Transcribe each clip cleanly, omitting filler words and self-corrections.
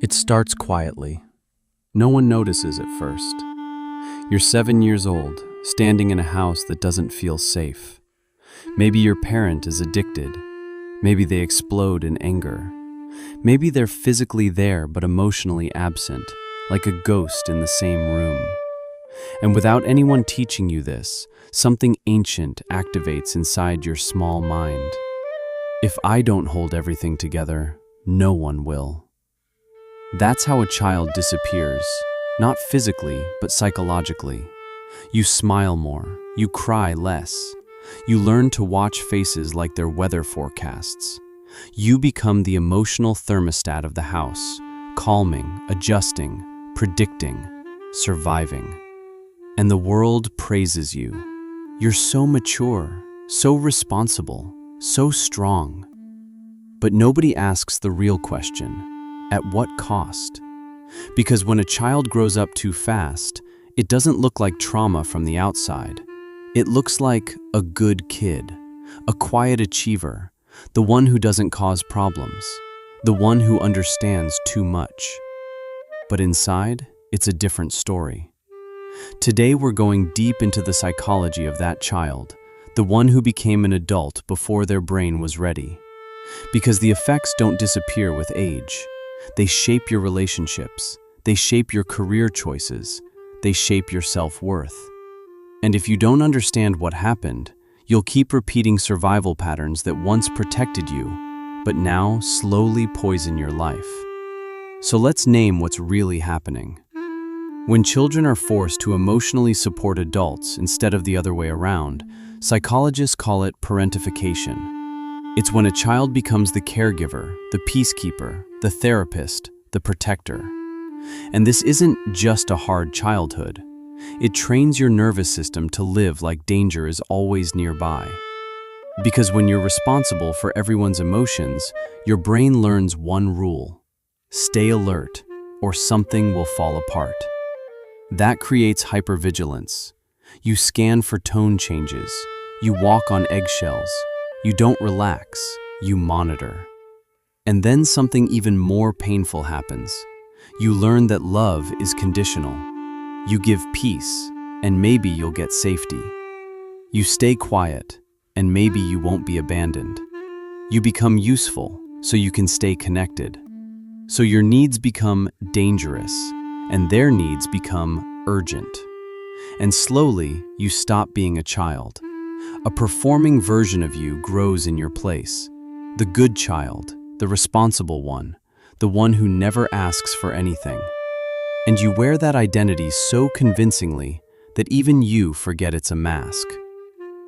It starts quietly. No one notices at first. You're 7 years old, standing in a house that doesn't feel safe. Maybe your parent is addicted. Maybe they explode in anger. Maybe they're physically there but emotionally absent, like a ghost in the same room. And without anyone teaching you this, something ancient activates inside your small mind. If I don't hold everything together, no one will. That's how a child disappears, not physically, but psychologically. You smile more, you cry less. You learn to watch faces like their weather forecasts. You become the emotional thermostat of the house, calming, adjusting, predicting, surviving. And the world praises you. You're so mature, so responsible, so strong. But nobody asks the real question. At what cost? Because when a child grows up too fast, it doesn't look like trauma from the outside. It looks like a good kid, a quiet achiever, the one who doesn't cause problems, the one who understands too much. But inside, it's a different story. Today we're going deep into the psychology of that child, the one who became an adult before their brain was ready. Because the effects don't disappear with age. They shape your relationships, they shape your career choices, they shape your self-worth. And if you don't understand what happened, you'll keep repeating survival patterns that once protected you, but now slowly poison your life. So let's name what's really happening. When children are forced to emotionally support adults instead of the other way around, psychologists call it parentification. It's when a child becomes the caregiver, the peacekeeper, the therapist, the protector. And this isn't just a hard childhood. It trains your nervous system to live like danger is always nearby. Because when you're responsible for everyone's emotions, your brain learns one rule: stay alert, or something will fall apart. That creates hypervigilance. You scan for tone changes. You walk on eggshells. You don't relax, you monitor. And then something even more painful happens. You learn that love is conditional. You give peace, and maybe you'll get safety. You stay quiet, and maybe you won't be abandoned. You become useful, so you can stay connected. So your needs become dangerous, and their needs become urgent. And slowly, you stop being a child. A performing version of you grows in your place. The good child, the responsible one, the one who never asks for anything. And you wear that identity so convincingly that even you forget it's a mask.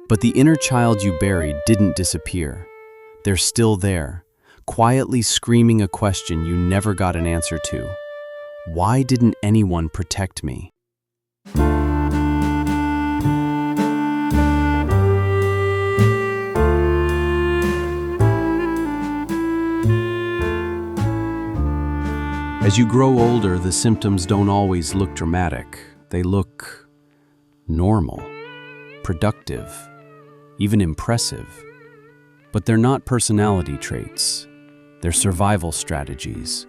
But the inner child you buried didn't disappear. They're still there, quietly screaming a question you never got an answer to. Why didn't anyone protect me? As you grow older, the symptoms don't always look dramatic. They look normal, productive, even impressive. But they're not personality traits. They're survival strategies.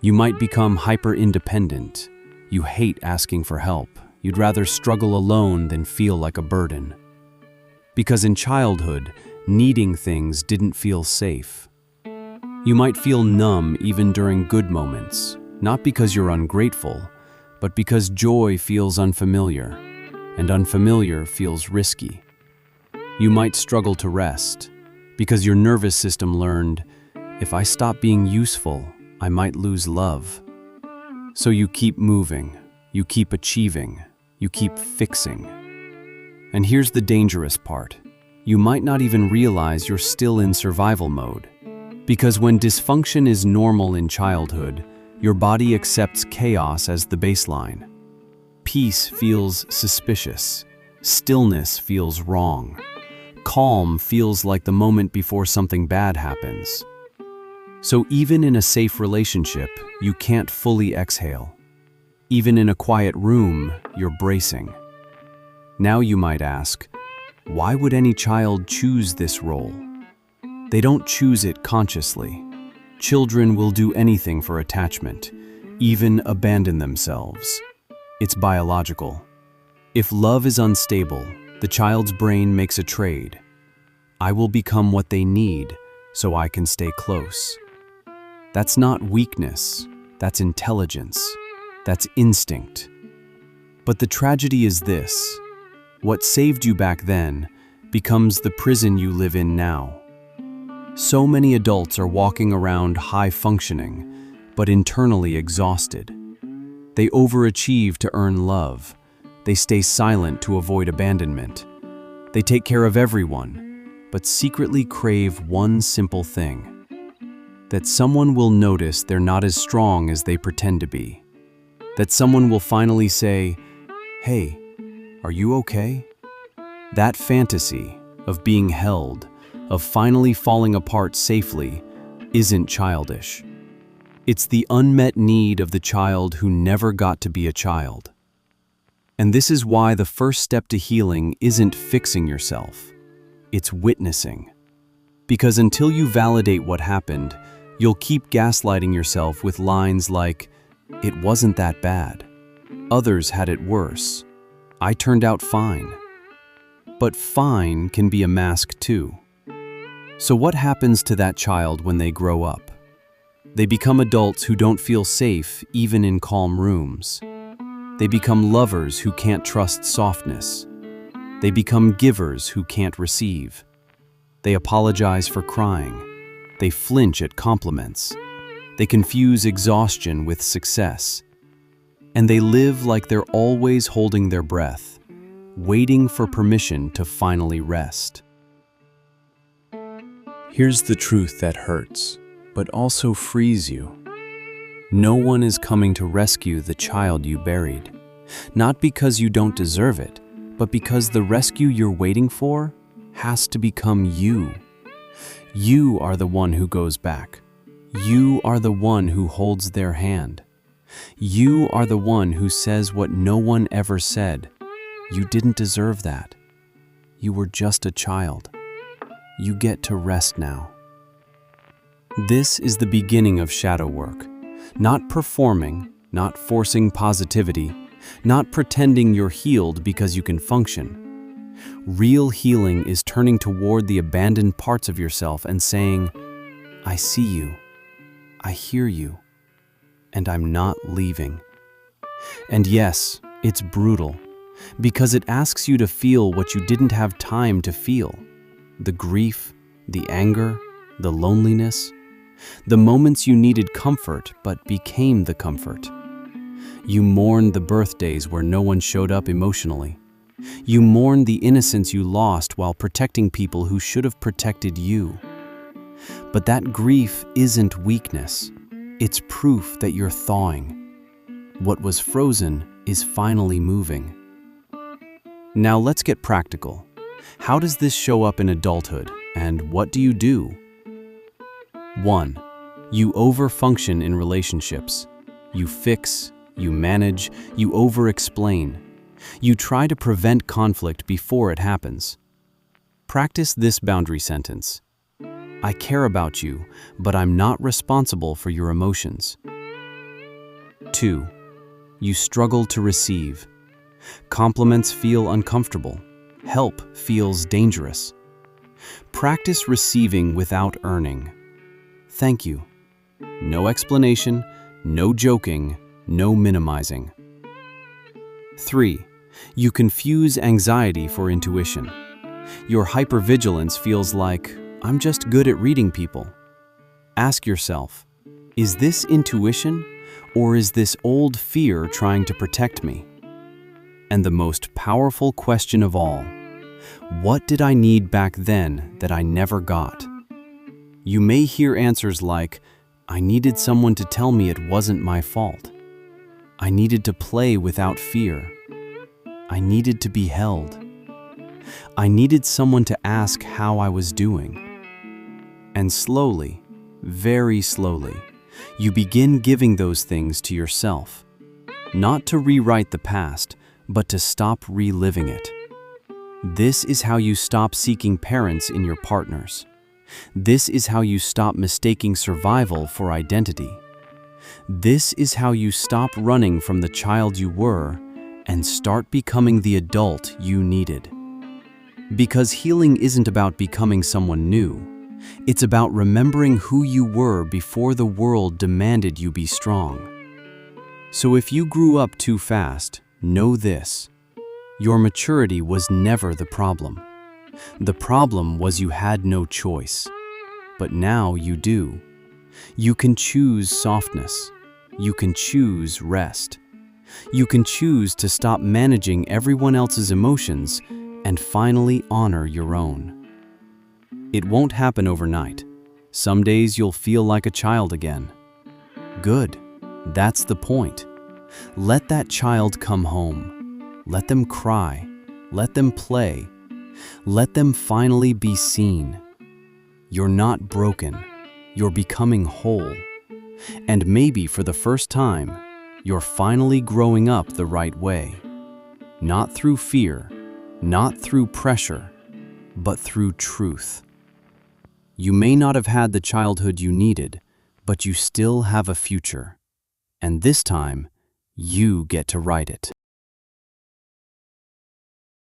You might become hyper-independent. You hate asking for help. You'd rather struggle alone than feel like a burden. Because in childhood, needing things didn't feel safe. You might feel numb even during good moments, not because you're ungrateful, but because joy feels unfamiliar, and unfamiliar feels risky. You might struggle to rest, because your nervous system learned, if I stop being useful, I might lose love. So you keep moving, you keep achieving, you keep fixing. And here's the dangerous part. You might not even realize you're still in survival mode. Because when dysfunction is normal in childhood, your body accepts chaos as the baseline. Peace feels suspicious. Stillness feels wrong. Calm feels like the moment before something bad happens. So even in a safe relationship, you can't fully exhale. Even in a quiet room, you're bracing. Now you might ask, why would any child choose this role? They don't choose it consciously. Children will do anything for attachment, even abandon themselves. It's biological. If love is unstable, the child's brain makes a trade. I will become what they need so I can stay close. That's not weakness, that's intelligence, that's instinct. But the tragedy is this: what saved you back then becomes the prison you live in now. So many adults are walking around high functioning, but internally exhausted. They overachieve to earn love. They stay silent to avoid abandonment. They take care of everyone, but secretly crave one simple thing: that someone will notice they're not as strong as they pretend to be. That someone will finally say, "Hey, are you okay?" That fantasy of being held, of finally falling apart safely, isn't childish. It's the unmet need of the child who never got to be a child. And this is why the first step to healing isn't fixing yourself, it's witnessing. Because until you validate what happened, you'll keep gaslighting yourself with lines like, "It wasn't that bad. Others had it worse. I turned out fine." But fine can be a mask too. So what happens to that child when they grow up? They become adults who don't feel safe even in calm rooms. They become lovers who can't trust softness. They become givers who can't receive. They apologize for crying. They flinch at compliments. They confuse exhaustion with success. And they live like they're always holding their breath, waiting for permission to finally rest. Here's the truth that hurts, but also frees you. No one is coming to rescue the child you buried. Not because you don't deserve it, but because the rescue you're waiting for has to become you. You are the one who goes back. You are the one who holds their hand. You are the one who says what no one ever said. You didn't deserve that. You were just a child. You get to rest now. This is the beginning of shadow work. Not performing, not forcing positivity, not pretending you're healed because you can function. Real healing is turning toward the abandoned parts of yourself and saying, "I see you, I hear you, and I'm not leaving." And yes, it's brutal, because it asks you to feel what you didn't have time to feel. The grief, the anger, the loneliness, the moments you needed comfort but became the comfort. You mourned the birthdays where no one showed up emotionally. You mourned the innocence you lost while protecting people who should have protected you. But that grief isn't weakness. It's proof that you're thawing. What was frozen is finally moving. Now let's get practical. How does this show up in adulthood, and what do you do? 1. You overfunction in relationships. You fix, you manage, you over-explain. You try to prevent conflict before it happens. Practice this boundary sentence: I care about you, but I'm not responsible for your emotions. 2. You struggle to receive. Compliments feel uncomfortable. Help feels dangerous. Practice receiving without earning. Thank you. No explanation, no joking, no minimizing. 3. You confuse anxiety for intuition. Your hypervigilance feels like, "I'm just good at reading people." Ask yourself, is this intuition, or is this old fear trying to protect me? And the most powerful question of all, what did I need back then that I never got? You may hear answers like, "I needed someone to tell me it wasn't my fault. I needed to play without fear. I needed to be held. I needed someone to ask how I was doing." And slowly, very slowly, you begin giving those things to yourself. Not to rewrite the past, but to stop reliving it. This is how you stop seeking parents in your partners. This is how you stop mistaking survival for identity. This is how you stop running from the child you were and start becoming the adult you needed. Because healing isn't about becoming someone new. It's about remembering who you were before the world demanded you be strong. So if you grew up too fast, know this: your maturity was never the problem. The problem was you had no choice. But now you do. You can choose softness. You can choose rest. You can choose to stop managing everyone else's emotions and finally honor your own. It won't happen overnight. Some days you'll feel like a child again. Good. That's the point. Let that child come home. Let them cry. Let them play. Let them finally be seen. You're not broken. You're becoming whole. And maybe for the first time, you're finally growing up the right way. Not through fear, not through pressure, but through truth. You may not have had the childhood you needed, but you still have a future. And this time, you get to write it.